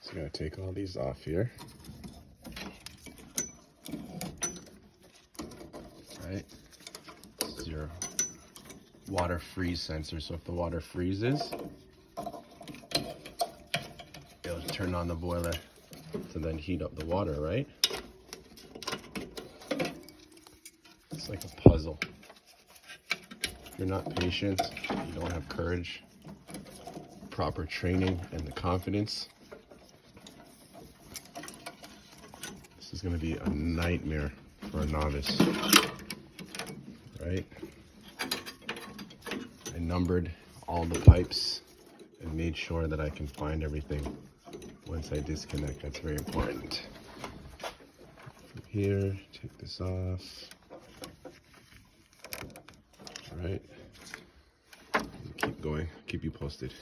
Just gonna take all these off here. Right. This is your water freeze sensor. So if the water freezes, it'll turn on the boiler to then heat up the water, right? It's like a puzzle. If you're not patient, you don't have courage, proper training, and the confidence, this is going to be a nightmare for a novice, right? I numbered all the pipes and made sure that I can find everything once I disconnect. That's very important. From here, take this off. All right, keep going, keep you posted.